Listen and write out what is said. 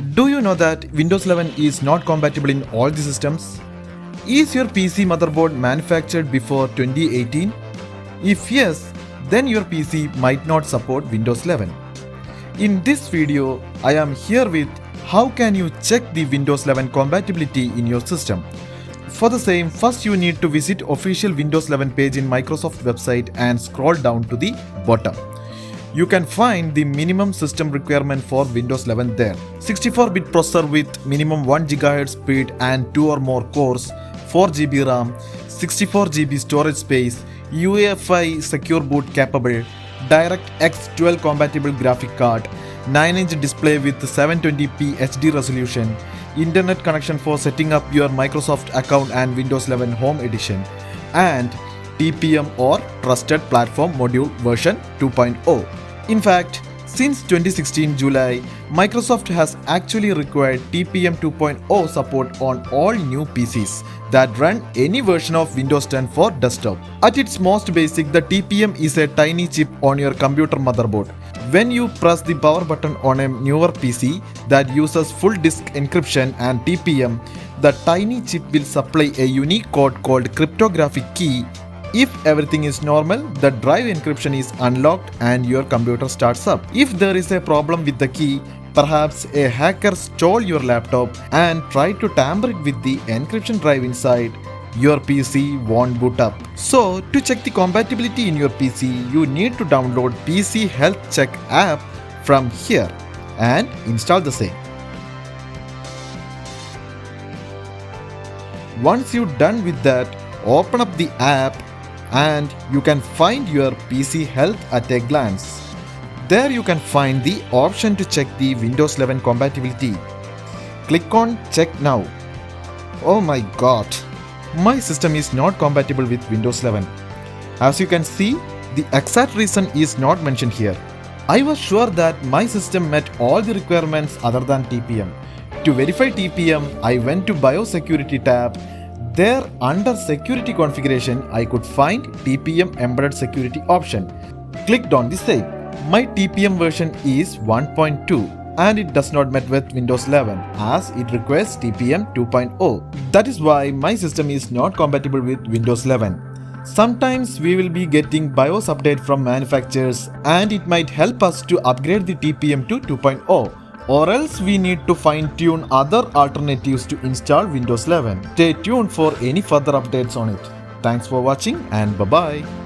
Do you know that Windows 11 is not compatible in all the systems? Is your PC motherboard manufactured before 2018? If yes, then your PC might not support Windows 11. In this video, I am here with how can you check the Windows 11 compatibility in your system. For the same, first you need to visit official Windows 11 page in Microsoft website and scroll down to the bottom. You can find the minimum system requirement for Windows 11 there. 64-bit processor with minimum 1 GHz speed and 2 or more cores, 4 GB RAM, 64 GB storage space, UEFI secure boot capable, DirectX 12 compatible graphic card, 9-inch display with 720p HD resolution, internet connection for setting up your Microsoft account and Windows 11 Home Edition, and TPM or Trusted Platform Module version 2.0. In fact, since 2016 July, Microsoft has actually required TPM 2.0 support on all new PCs that run any version of Windows 10 for desktop. At its most basic, the TPM is a tiny chip on your computer motherboard. When you press the power button on a newer PC that uses full disk encryption and TPM, the tiny chip will supply a unique code called cryptographic key. If everything is normal, the drive encryption is unlocked and your computer starts up. If there is a problem with the key, perhaps a hacker stole your laptop and tried to tamper it with the encryption drive inside, your PC won't boot up. So, to check the compatibility in your PC, you need to download PC Health Check app from here and install the same. Once you're done with that, open up the app and you can find your PC health at a glance. There you can find the option to check the Windows 11 compatibility. Click on Check Now. Oh my god, my system is not compatible with Windows 11. As you can see, the exact reason is not mentioned here. I was sure that my system met all the requirements other than TPM. To verify TPM, I went to Biosecurity tab. There under Security Configuration, I could find TPM Embedded Security option. Clicked on the same. My TPM version is 1.2 and it does not match with Windows 11 as it requires TPM 2.0. That is why my system is not compatible with Windows 11. Sometimes we will be getting BIOS update from manufacturers and it might help us to upgrade the TPM to 2.0. Or else we need to fine-tune other alternatives to install Windows 11. Stay tuned for any further updates on it. Thanks for watching and bye-bye.